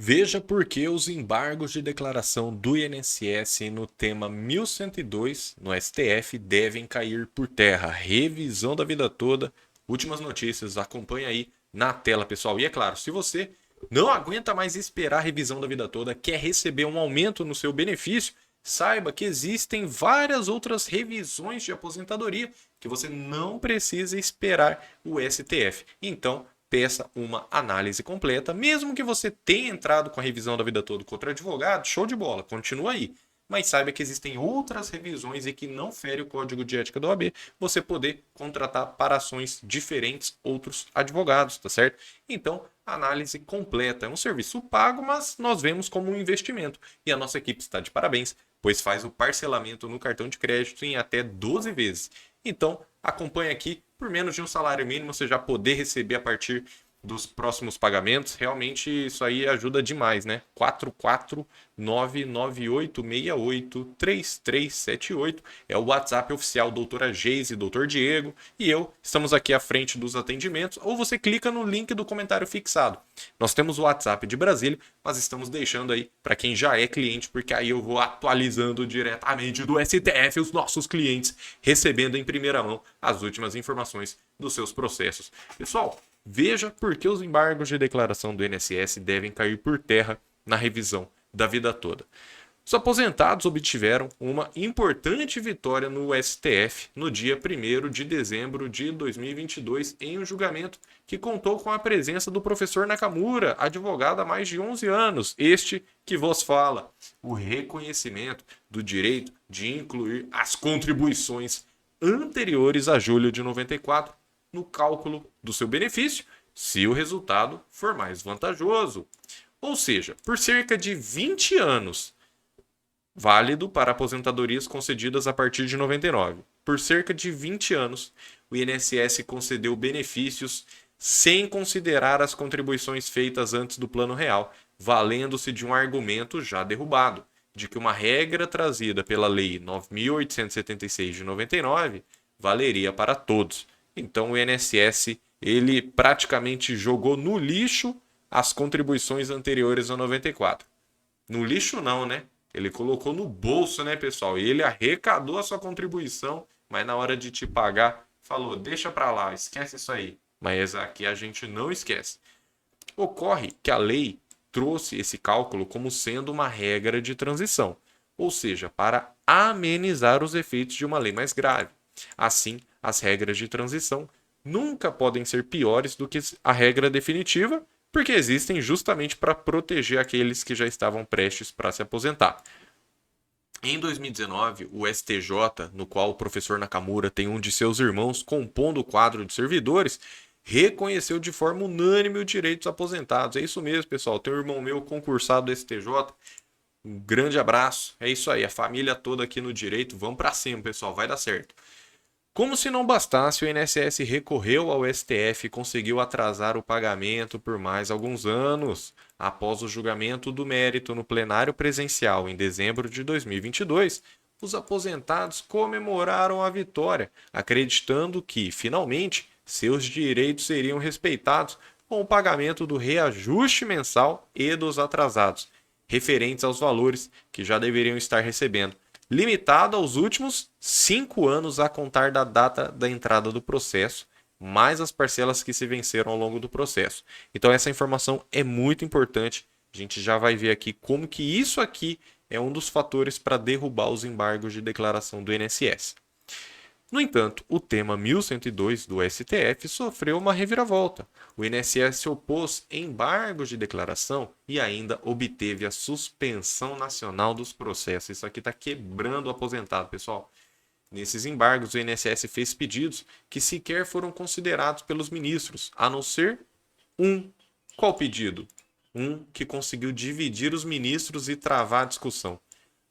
Veja por que os embargos de declaração do INSS no tema 1102 no STF devem cair por terra. Revisão da vida toda. Últimas notícias, acompanha aí na tela, pessoal. E é claro, se você não aguenta mais esperar a revisão da vida toda, quer receber um aumento no seu benefício, saiba que existem várias outras revisões de aposentadoria que você não precisa esperar o STF. Então, peça uma análise completa, mesmo que você tenha entrado com a revisão da vida toda contra advogado, show de bola, continua aí. Mas saiba que existem outras revisões e que não fere o código de ética da OAB, você poder contratar para ações diferentes outros advogados, tá certo? Então, análise completa é um serviço pago, mas nós vemos como um investimento. E a nossa equipe está de parabéns, pois faz o parcelamento no cartão de crédito em até 12 vezes. Então, acompanhe aqui, por menos de um salário mínimo, você já poder receber a partir dos próximos pagamentos. Realmente isso aí ajuda demais, né? 44998683378 é o WhatsApp oficial doutora Geise e doutor Diego e eu estamos aqui à frente dos atendimentos, ou você clica no link do comentário fixado. Nós temos o WhatsApp de Brasília, mas estamos deixando aí para quem já é cliente, porque aí eu vou atualizando diretamente do STF os nossos clientes, recebendo em primeira mão as últimas informações dos seus processos. Pessoal, veja por que os embargos de declaração do INSS devem cair por terra na revisão da vida toda. Os aposentados obtiveram uma importante vitória no STF no dia 1º de dezembro de 2022 em um julgamento que contou com a presença do professor Nakamura, advogado há mais de 11 anos, este que vos fala. O reconhecimento do direito de incluir as contribuições anteriores a julho de 94 no cálculo do seu benefício, se o resultado for mais vantajoso. Ou seja, por cerca de 20 anos, válido para aposentadorias concedidas a partir de 99. Por cerca de 20 anos, o INSS concedeu benefícios sem considerar as contribuições feitas antes do Plano Real, valendo-se de um argumento já derrubado, de que uma regra trazida pela Lei 9.876 de 99 valeria para todos. Então o INSS ele praticamente jogou no lixo as contribuições anteriores a 94. No lixo não, né? Ele colocou no bolso, né, pessoal? E ele arrecadou a sua contribuição, mas na hora de te pagar, falou: deixa para lá, esquece isso aí. Mas aqui a gente não esquece. Ocorre que a lei trouxe esse cálculo como sendo uma regra de transição, ou seja, para amenizar os efeitos de uma lei mais grave. Assim, as regras de transição nunca podem ser piores do que a regra definitiva, porque existem justamente para proteger aqueles que já estavam prestes para se aposentar. Em 2019, o STJ, no qual o professor Nakamura tem um de seus irmãos compondo o quadro de servidores, reconheceu de forma unânime o direito dos aposentados. É isso mesmo, pessoal. Tem um irmão meu concursado do STJ. Um grande abraço. É isso aí, a família toda aqui no direito. Vamos para cima, pessoal. Vai dar certo. Como se não bastasse, o INSS recorreu ao STF e conseguiu atrasar o pagamento por mais alguns anos. Após o julgamento do mérito no plenário presencial em dezembro de 2022, os aposentados comemoraram a vitória, acreditando que, finalmente, seus direitos seriam respeitados com o pagamento do reajuste mensal e dos atrasados, referentes aos valores que já deveriam estar recebendo, limitado aos últimos 5 anos a contar da data da entrada do processo, mais as parcelas que se venceram ao longo do processo. Então essa informação é muito importante. A gente já vai ver aqui como que isso aqui é um dos fatores para derrubar os embargos de declaração do INSS. No entanto, o tema 1102 do STF sofreu uma reviravolta. O INSS opôs embargos de declaração e ainda obteve a suspensão nacional dos processos. Isso aqui está quebrando o aposentado, pessoal. Nesses embargos, o INSS fez pedidos que sequer foram considerados pelos ministros, a não ser um. Qual pedido? Um que conseguiu dividir os ministros e travar a discussão: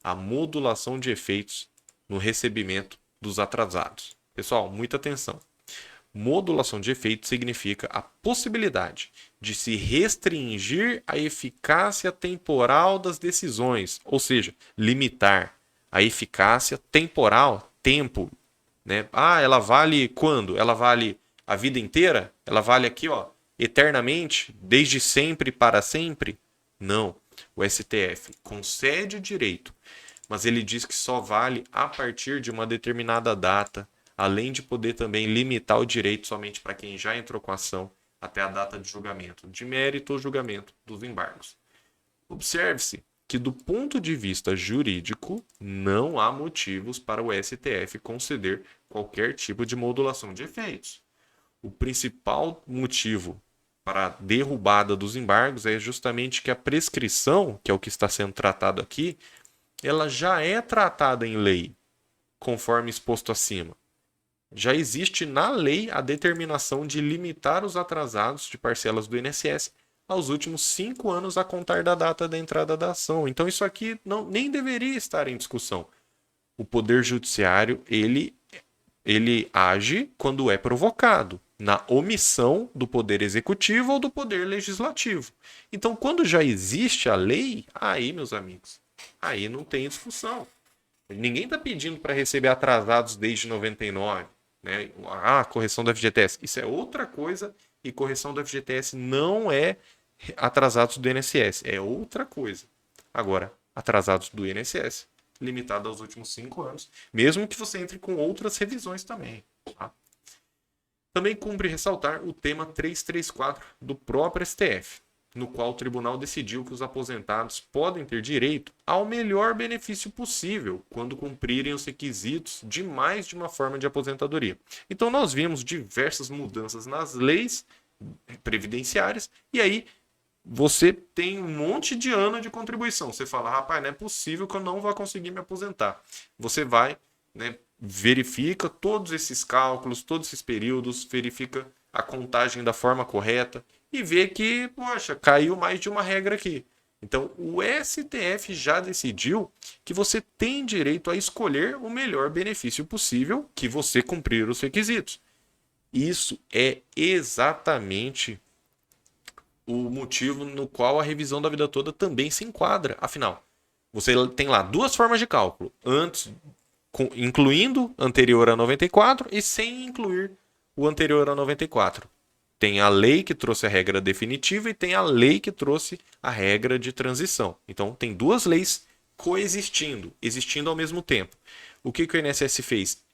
a modulação de efeitos no recebimento dos atrasados. Pessoal, muita atenção. Modulação de efeito significa a possibilidade de se restringir a eficácia temporal das decisões, ou seja, limitar a eficácia temporal, tempo, né? Ah, ela vale quando? Ela vale a vida inteira? Ela vale aqui, ó, eternamente, desde sempre para sempre? Não. O STF concede o direito, mas ele diz que só vale a partir de uma determinada data, além de poder também limitar o direito somente para quem já entrou com a ação até a data de julgamento, de mérito ou julgamento dos embargos. Observe-se que, do ponto de vista jurídico, não há motivos para o STF conceder qualquer tipo de modulação de efeitos. O principal motivo para a derrubada dos embargos é justamente que a prescrição, que é o que está sendo tratado aqui, ela já é tratada em lei, conforme exposto acima. Já existe na lei a determinação de limitar os atrasados de parcelas do INSS aos últimos 5 anos a contar da data da entrada da ação. Então isso aqui nem deveria estar em discussão. O Poder Judiciário, ele age quando é provocado, na omissão do Poder Executivo ou do Poder Legislativo. Então, quando já existe a lei, aí, meus amigos, aí não tem discussão. Ninguém está pedindo para receber atrasados desde 99. Né? Correção do FGTS. Isso é outra coisa e correção do FGTS não é atrasados do INSS. É outra coisa. Agora, atrasados do INSS, limitado aos últimos 5 anos, mesmo que você entre com outras revisões também. Tá? Também cumpre ressaltar o tema 334 do próprio STF, no qual o tribunal decidiu que os aposentados podem ter direito ao melhor benefício possível quando cumprirem os requisitos de mais de uma forma de aposentadoria. Então nós vimos diversas mudanças nas leis previdenciárias e aí você tem um monte de ano de contribuição. Você fala, rapaz, não é possível que eu não vá conseguir me aposentar. Você vai, né, verifica todos esses cálculos, todos esses períodos, verifica a contagem da forma correta e vê que, poxa, caiu mais de uma regra aqui. Então, o STF já decidiu que você tem direito a escolher o melhor benefício possível que você cumprir os requisitos. Isso é exatamente o motivo no qual a revisão da vida toda também se enquadra. Afinal, você tem lá duas formas de cálculo, antes, incluindo anterior a 94 e sem incluir o anterior a 94. Tem a lei que trouxe a regra definitiva e tem a lei que trouxe a regra de transição. Então, tem duas leis coexistindo, existindo ao mesmo tempo. O que o INSS fez?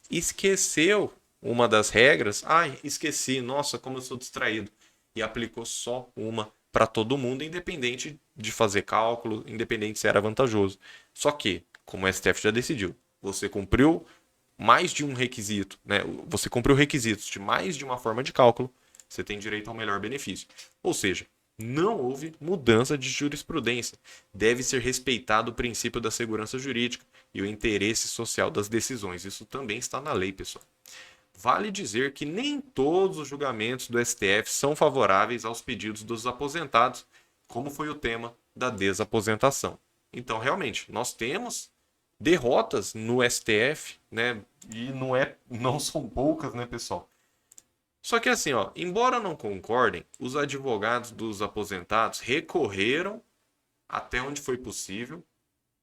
Esqueceu uma das regras. Esqueci, nossa, como eu sou distraído. E aplicou só uma para todo mundo, independente de fazer cálculo, independente se era vantajoso. Só que, como o STF já decidiu, você cumpriu mais de um requisito, né? Você cumpriu requisitos de mais de uma forma de cálculo, você tem direito ao melhor benefício. Ou seja, não houve mudança de jurisprudência. Deve ser respeitado o princípio da segurança jurídica e o interesse social das decisões. Isso também está na lei, pessoal. Vale dizer que nem todos os julgamentos do STF são favoráveis aos pedidos dos aposentados, como foi o tema da desaposentação. Então, realmente, nós temos derrotas no STF, né? E não são poucas, né, pessoal? Só que assim, embora não concordem, os advogados dos aposentados recorreram até onde foi possível,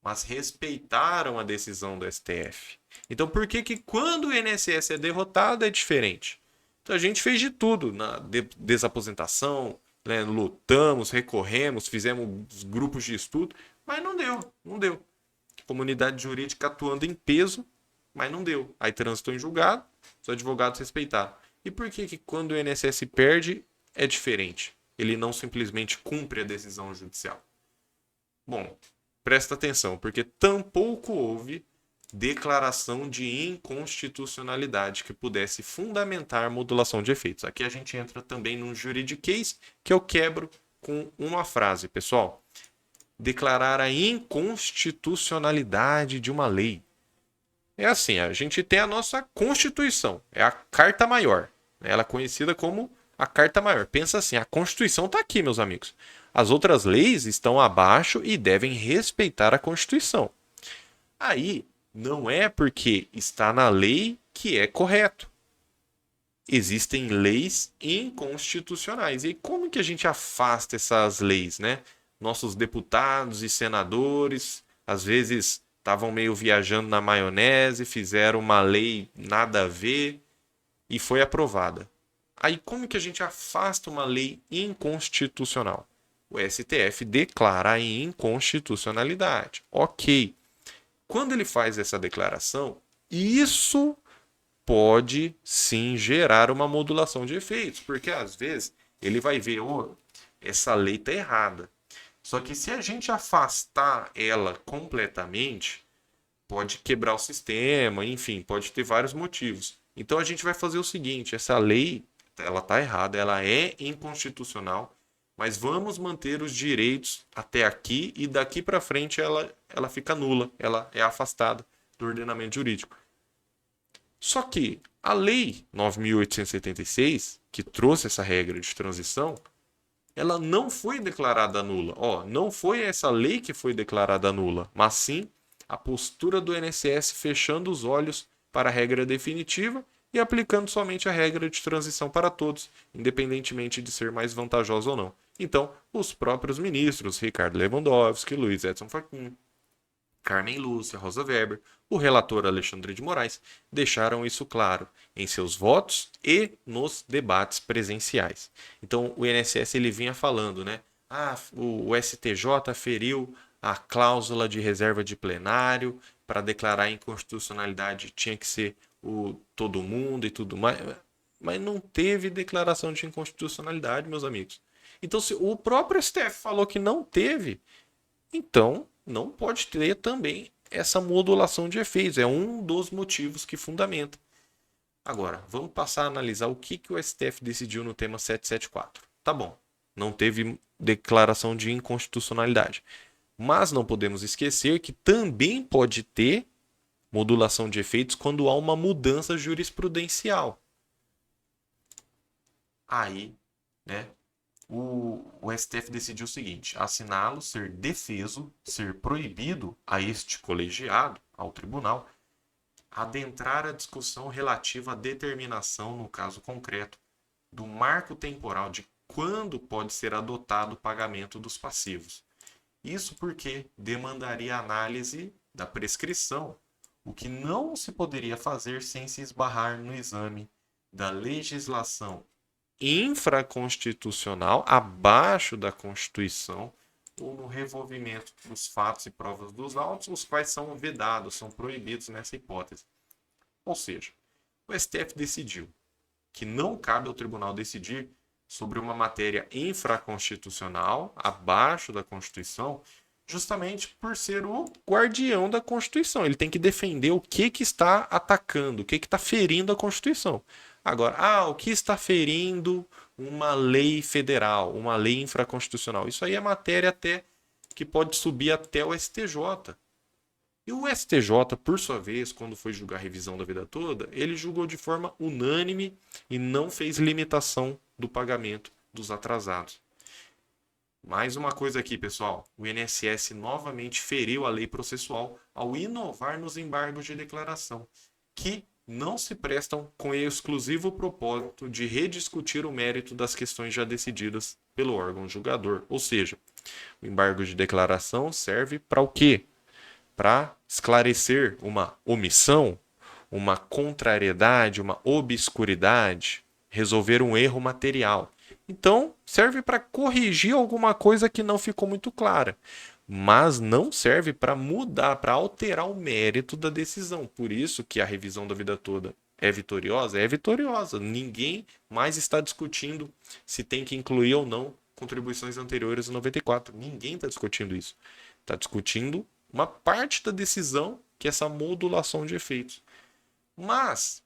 mas respeitaram a decisão do STF. Então, por que quando o INSS é derrotado é diferente? Então, a gente fez de tudo na desaposentação, né? Lutamos, recorremos, fizemos grupos de estudo, mas não deu. Comunidade jurídica atuando em peso, mas não deu. Aí transitou em julgado, os advogados respeitaram. E por que quando o INSS perde é diferente? Ele não simplesmente cumpre a decisão judicial. Bom, presta atenção, porque tampouco houve declaração de inconstitucionalidade que pudesse fundamentar a modulação de efeitos. Aqui a gente entra também num juridiquês que eu quebro com uma frase, pessoal. Declarar a inconstitucionalidade de uma lei. É assim, a gente tem a nossa Constituição, é a Carta Maior. Ela é conhecida como a Carta Maior. Pensa assim, a Constituição está aqui, meus amigos. As outras leis estão abaixo e devem respeitar a Constituição. Aí, não é porque está na lei que é correto. Existem leis inconstitucionais. E como que a gente afasta essas leis, né? Nossos deputados e senadores, às vezes, estavam meio viajando na maionese, fizeram uma lei nada a ver e foi aprovada. Aí como que a gente afasta uma lei inconstitucional? o STF declara a inconstitucionalidade. Ok. Quando ele faz essa declaração, isso pode sim gerar uma modulação de efeitos, porque às vezes ele vai ver, oh, essa lei está errada. Só que se a gente afastar ela completamente, pode quebrar o sistema, enfim, pode ter vários motivos. Então a gente vai fazer o seguinte, essa lei, ela está errada, ela é inconstitucional, mas vamos manter os direitos até aqui e daqui para frente ela fica nula, ela é afastada do ordenamento jurídico. Só que a lei 9.876, que trouxe essa regra de transição, ela não foi declarada nula. Não foi essa lei que foi declarada nula, mas sim a postura do INSS fechando os olhos para a regra definitiva e aplicando somente a regra de transição para todos, independentemente de ser mais vantajosa ou não. Então, os próprios ministros, Ricardo Lewandowski, Luiz Edson Fachin, Carmen Lúcia, Rosa Weber, o relator Alexandre de Moraes, deixaram isso claro em seus votos e nos debates presenciais. Então, o INSS ele vinha falando, né? O STJ feriu a cláusula de reserva de plenário, para declarar a inconstitucionalidade tinha que ser todo mundo e tudo mais, mas não teve declaração de inconstitucionalidade, meus amigos. Então, se o próprio STF falou que não teve, então não pode ter também essa modulação de efeitos. É um dos motivos que fundamenta. Agora, vamos passar a analisar o que o STF decidiu no tema 774. Tá bom, não teve declaração de inconstitucionalidade. Mas não podemos esquecer que também pode ter modulação de efeitos quando há uma mudança jurisprudencial. Aí, né, o STF decidiu o seguinte: assinalo ser defeso, ser proibido a este colegiado, ao tribunal, adentrar a discussão relativa à determinação, no caso concreto, do marco temporal de quando pode ser adotado o pagamento dos passivos. Isso porque demandaria análise da prescrição, o que não se poderia fazer sem se esbarrar no exame da legislação infraconstitucional abaixo da Constituição ou no revolvimento dos fatos e provas dos autos, os quais são vedados, são proibidos nessa hipótese. Ou seja, o STF decidiu que não cabe ao tribunal decidir sobre uma matéria infraconstitucional abaixo da Constituição, justamente por ser o guardião da Constituição. Ele tem que defender o que está atacando, o que está ferindo a Constituição. Agora, o que está ferindo uma lei federal, uma lei infraconstitucional? Isso aí é matéria até que pode subir até o STJ. E o STJ, por sua vez, quando foi julgar a revisão da vida toda, ele julgou de forma unânime e não fez limitação do pagamento dos atrasados. Mais uma coisa aqui, pessoal. O INSS novamente feriu a lei processual ao inovar nos embargos de declaração, que não se prestam com o exclusivo propósito de rediscutir o mérito das questões já decididas pelo órgão julgador. Ou seja, o embargo de declaração serve para o quê? Para esclarecer uma omissão, uma contrariedade, uma obscuridade, resolver um erro material. Então, serve para corrigir alguma coisa que não ficou muito clara, mas não serve para mudar, para alterar o mérito da decisão. Por isso que a revisão da vida toda é vitoriosa? É vitoriosa. Ninguém mais está discutindo se tem que incluir ou não contribuições anteriores a 94. Ninguém está discutindo isso. Está discutindo uma parte da decisão, que é essa modulação de efeitos. Mas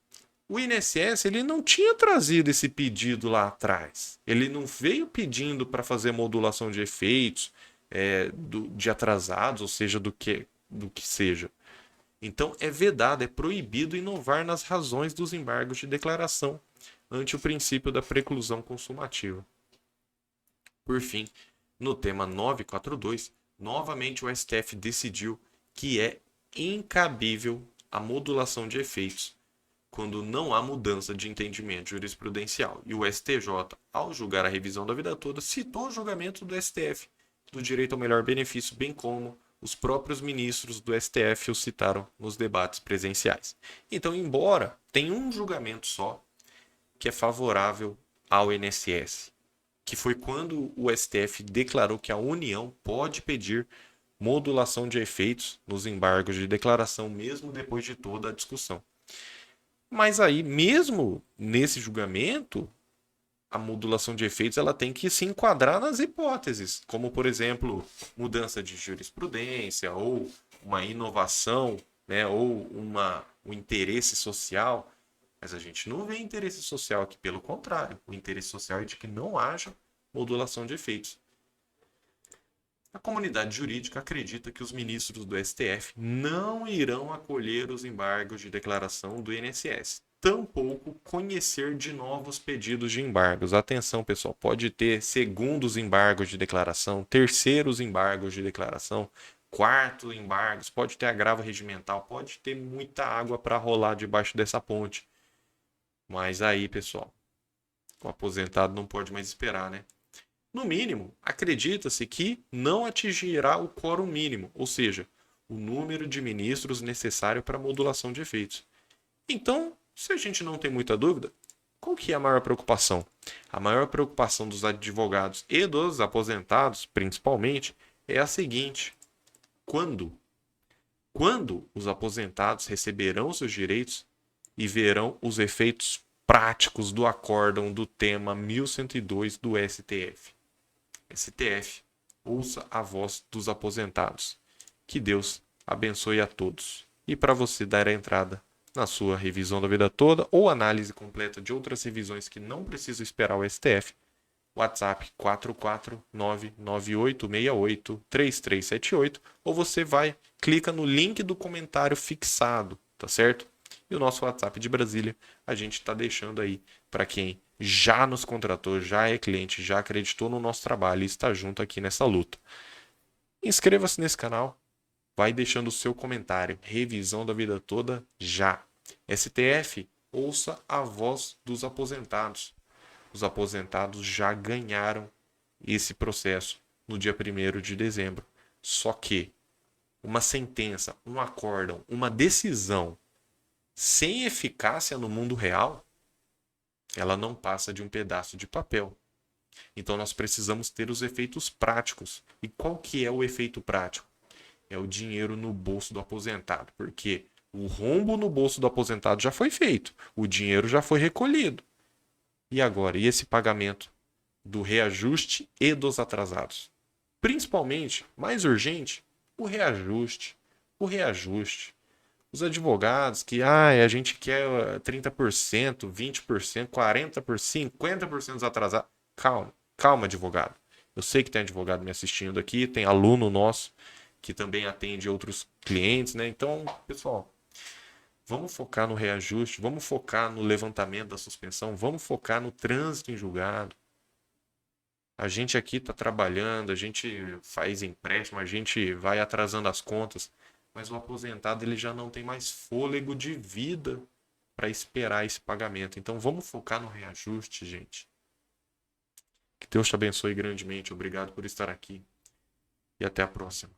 o INSS ele não tinha trazido esse pedido lá atrás. Ele não veio pedindo para fazer modulação de efeitos, de atrasados, ou seja, do que seja. Então é vedado, é proibido inovar nas razões dos embargos de declaração ante o princípio da preclusão consumativa. Por fim, no tema 942, novamente o STF decidiu que é incabível a modulação de efeitos quando não há mudança de entendimento jurisprudencial. E o STJ, ao julgar a revisão da vida toda, citou o julgamento do STF do direito ao melhor benefício, bem como os próprios ministros do STF o citaram nos debates presenciais. Então, embora tenha um julgamento só que é favorável ao INSS, que foi quando o STF declarou que a União pode pedir modulação de efeitos nos embargos de declaração, mesmo depois de toda a discussão. Mas aí, mesmo nesse julgamento, a modulação de efeitos ela tem que se enquadrar nas hipóteses, como, por exemplo, mudança de jurisprudência ou uma inovação, né, ou um interesse social. Mas a gente não vê interesse social aqui, pelo contrário. O interesse social é de que não haja modulação de efeitos. A comunidade jurídica acredita que os ministros do STF não irão acolher os embargos de declaração do INSS, tampouco conhecer de novos pedidos de embargos. Atenção, pessoal, pode ter segundos embargos de declaração, terceiros embargos de declaração, quarto embargos, pode ter agravo regimental, pode ter muita água para rolar debaixo dessa ponte. Mas aí, pessoal, o aposentado não pode mais esperar, né? No mínimo, acredita-se que não atingirá o quórum mínimo, ou seja, o número de ministros necessário para a modulação de efeitos. Então, se a gente não tem muita dúvida, qual que é a maior preocupação? A maior preocupação dos advogados e dos aposentados, principalmente, é a seguinte: quando? Quando os aposentados receberão seus direitos e verão os efeitos práticos do acórdão do tema 1102 do STF. STF, ouça a voz dos aposentados. Que Deus abençoe a todos. E para você dar a entrada na sua revisão da vida toda ou análise completa de outras revisões que não precisa esperar o STF, WhatsApp 44998683378 ou você clica no link do comentário fixado, tá certo? E o nosso WhatsApp de Brasília a gente está deixando aí para quem já nos contratou, já é cliente, já acreditou no nosso trabalho e está junto aqui nessa luta. Inscreva-se nesse canal, vai deixando o seu comentário. Revisão da vida toda já. STF, ouça a voz dos aposentados. Os aposentados já ganharam esse processo no dia 1º de dezembro. Só que uma sentença, um acórdão, uma decisão sem eficácia no mundo real, ela não passa de um pedaço de papel. Então nós precisamos ter os efeitos práticos. E qual que é o efeito prático? É o dinheiro no bolso do aposentado, porque o rombo no bolso do aposentado já foi feito, o dinheiro já foi recolhido. E agora? E esse pagamento do reajuste e dos atrasados? Principalmente, mais urgente, o reajuste. O reajuste. Os advogados que a gente quer 30%, 20%, 40%, 50% dos atrasados. Calma, calma, advogado. Eu sei que tem advogado me assistindo aqui, tem aluno nosso que também atende outros clientes, né? Então, pessoal, vamos focar no reajuste, vamos focar no levantamento da suspensão, vamos focar no trânsito em julgado. A gente aqui está trabalhando, a gente faz empréstimo, a gente vai atrasando as contas, mas o aposentado ele já não tem mais fôlego de vida para esperar esse pagamento. Então vamos focar no reajuste, gente. Que Deus te abençoe grandemente. Obrigado por estar aqui e até a próxima.